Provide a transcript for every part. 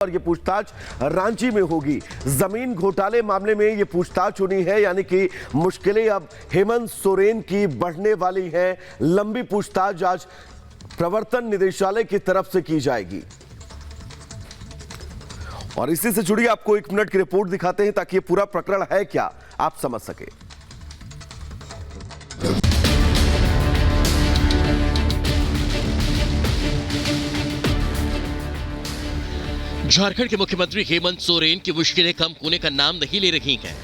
और ये पूछताछ रांची में होगी। जमीन घोटाले मामले में ये पूछताछ होनी है, यानी कि मुश्किलें अब हेमंत सोरेन की बढ़ने वाली हैं। लंबी पूछताछ आज प्रवर्तन निदेशालय की तरफ से की जाएगी और इसी से जुड़ी आपको 1 मिनट की रिपोर्ट दिखाते हैं ताकि ये पूरा प्रकरण है क्या आप समझ सके। झारखंड के मुख्यमंत्री हेमंत सोरेन की मुश्किलें कम होने का नाम नहीं ले रही हैं।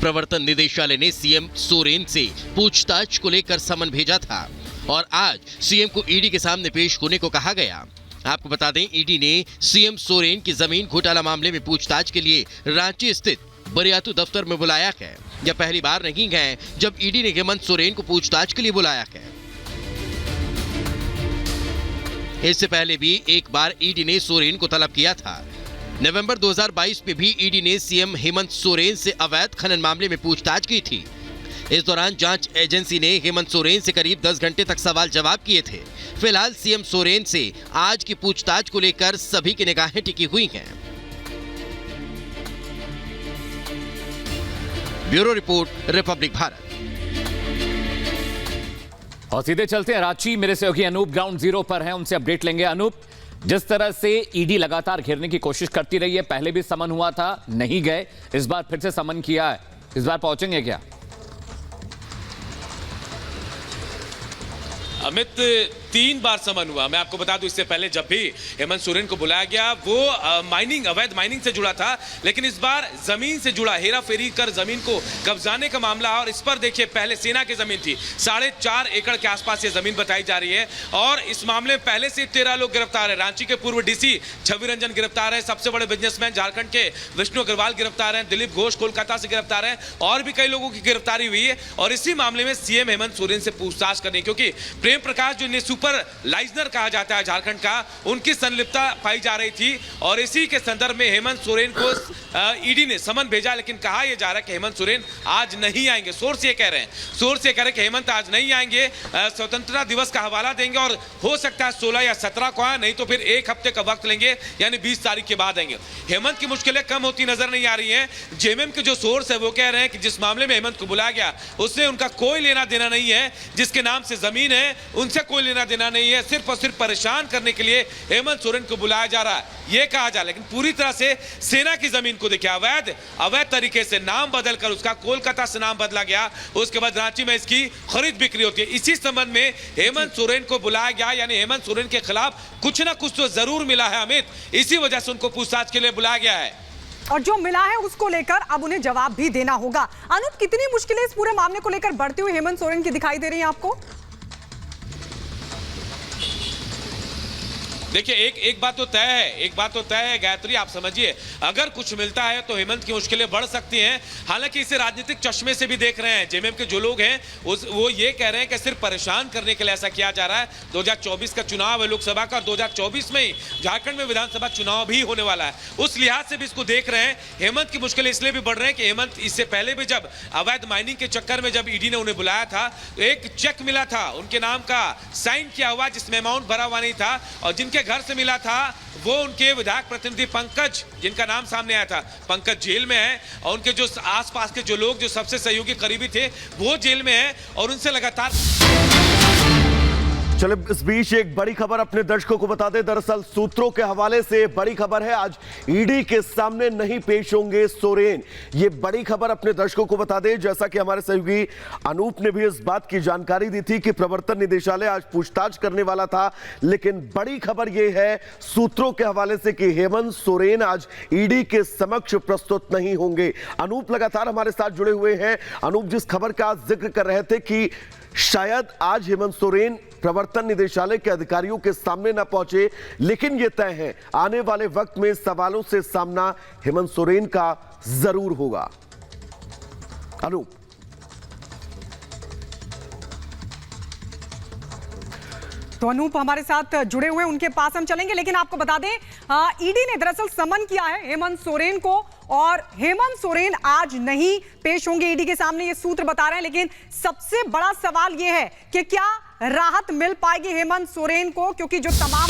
प्रवर्तन निदेशालय ने सीएम सोरेन से पूछताछ को लेकर समन भेजा था और आज सीएम को ईडी के सामने पेश होने को कहा गया। आपको बता दें, ईडी ने सीएम सोरेन की जमीन घोटाला मामले में पूछताछ के लिए रांची स्थित बरियातू दफ्तर में बुलाया है। यह पहली बार नहीं है जब ईडी ने हेमंत सोरेन को पूछताछ के लिए बुलाया है। इससे पहले भी एक बार ईडी ने सोरेन को तलब किया था। नवंबर 2022 में भी ईडी ने सीएम हेमंत सोरेन से अवैध खनन मामले में पूछताछ की थी। इस दौरान जांच एजेंसी ने हेमंत सोरेन से करीब 10 घंटे तक सवाल जवाब किए थे। फिलहाल सीएम सोरेन से आज की पूछताछ को लेकर सभी की निगाहें टिकी हुई हैं। Bureau report, Republic Bharat. और सीधे चलते हैं रांची। मेरे सहयोगी अनूप ग्राउंड जीरो पर हैं, उनसे अपडेट लेंगे। अनूप, जिस तरह से ईडी लगातार घेरने की कोशिश करती रही है, पहले भी समन हुआ था, नहीं गए, इस बार फिर से समन किया है, इस बार पहुंचेंगे क्या? अमित, 3 बार समन हुआ। मैं आपको बता दूं, इससे पहले जब भी हेमंत सोरेन को बुलाया गया वो अवैध माइनिंग से जुड़ा था, लेकिन इस बार जमीन से जुड़ा, हेरा फेरी कर जमीन को कब्जाने का मामला। और इस पर देखिए, पहले सेना की जमीन थी, 4.5 एकड़ के आसपास ये जमीन बताई जा रही है और इस मामले में पहले से 13 लोग गिरफ्तार है। रांची के पूर्व डीसी छवि रंजन गिरफ्तार है, सबसे बड़े बिजनेसमैन झारखंड के विष्णु अग्रवाल गिरफ्तार है, दिलीप घोष कोलकाता से गिरफ्तार है और भी कई लोगों की गिरफ्तारी हुई है। और इसी मामले में सीएम हेमंत सोरेन से पूछताछ करनी, क्योंकि प्रेम प्रकाश जो सुपरलाइजनर कहा जाता है झारखंड का, उनकी संलिप्तता पाई जा रही थी और इसी के संदर्भ में हेमंत सोरेन को ईडी ने समन भेजा। लेकिन कहा यह जा रहा है कि हेमंत सोरेन आज नहीं आएंगे। सोर्स ये कह रहे हैं कि हेमंत आज नहीं आएंगे, स्वतंत्रता दिवस का हवाला देंगे और हो सकता है 16 या 17 को आए, नहीं तो फिर 1 हफ्ते का वक्त लेंगे, यानी 20 तारीख के बाद आएंगे। हेमंत की मुश्किलें कम होती नजर नहीं आ रही है। जेएमएम के जो सोर्स है वो कह रहे हैं कि जिस मामले में हेमंत को बुलाया गया उससे उनका कोई लेना देना नहीं है, जिसके नाम से जमीन है उनसे कोई लेना देना नहीं है। सिर्फ और सिर्फ परेशान करने के लिए हेमंत सोरेन को बुलाया जा रहा है, यह कहा जा रहा है। लेकिन पूरी तरह से सेना की जमीन को देखिए, अवैध तरीके से नाम बदलकर उसका कोलकाता से नाम बदला गया, उसके बाद रांची में इसकी खरीद बिक्री होती है। इसी संबंध में हेमंत सोरेन को बुलाया गया, यानी हेमंत सोरेन के खिलाफ कुछ ना कुछ तो जरूर मिला है अमित, इसी वजह से उनको पूछताछ के लिए बुलाया गया है और जो मिला है उसको लेकर अब उन्हें जवाब भी देना होगा। अनूप, कितनी मुश्किलें इस पूरे मामले को लेकर बढ़ती हुई हेमंत सोरेन की दिखाई दे रही है आपको? देखिए, एक बात तो तय है गायत्री, आप समझिए, अगर कुछ मिलता है तो हेमंत की मुश्किलें बढ़ सकती हैं। हालांकि इसे राजनीतिक चश्मे से भी देख रहे हैं। जेएमएम के जो लोग हैं वो ये कह रहे हैं कि सिर्फ परेशान करने के लिए ऐसा किया जा रहा है। 2024 का चुनाव है लोकसभा का, 2024 में ही झारखंड में विधानसभा चुनाव भी होने वाला है, उस लिहाज से भी इसको देख रहे हैं। हेमंत की मुश्किलें इसलिए भी बढ़ रहे हैं कि हेमंत इससे पहले भी जब अवैध माइनिंग के चक्कर में जब ईडी ने उन्हें बुलाया था, एक चेक मिला था उनके नाम का, साइन किया हुआ, जिसमें अमाउंट भरा हुआ नहीं था और जिनके घर से मिला था वो उनके विधायक प्रतिनिधि पंकज, जिनका नाम सामने आया था। पंकज जेल में है और उनके जो आसपास के जो लोग जो सबसे सहयोगी करीबी थे वो जेल में है और उनसे लगातार। चले, इस बीच एक बड़ी खबर अपने दर्शकों को बता दें। दरअसल सूत्रों के हवाले से बड़ी खबर है, आज ईडी के सामने नहीं पेश होंगे सोरेन। ये बड़ी खबर अपने दर्शकों को बता दें, जैसा कि हमारे सहयोगी अनूप ने भी इस बात की जानकारी दी थी कि प्रवर्तन निदेशालय आज पूछताछ करने वाला था, लेकिन बड़ी खबर यह है सूत्रों के हवाले से कि हेमंत सोरेन आज ईडी के समक्ष प्रस्तुत नहीं होंगे। अनूप लगातार हमारे साथ जुड़े हुए हैं। अनूप, जिस खबर का जिक्र कर रहे थे कि शायद आज हेमंत सोरेन प्रवर्तन निदेशालय के अधिकारियों के सामने न पहुंचे, लेकिन यह तय है आने वाले वक्त में सवालों से सामना हेमंत सोरेन का जरूर होगा। अनूप, तो अनूप हमारे साथ जुड़े हुए, उनके पास हम चलेंगे, लेकिन आपको बता दें ईडी ने दरअसल समन किया है हेमंत सोरेन को और हेमंत सोरेन आज नहीं पेश होंगे ईडी के सामने, ये सूत्र बता रहे हैं। लेकिन सबसे बड़ा सवाल यह है कि क्या राहत मिल पाएगी हेमंत सोरेन को, क्योंकि जो तमाम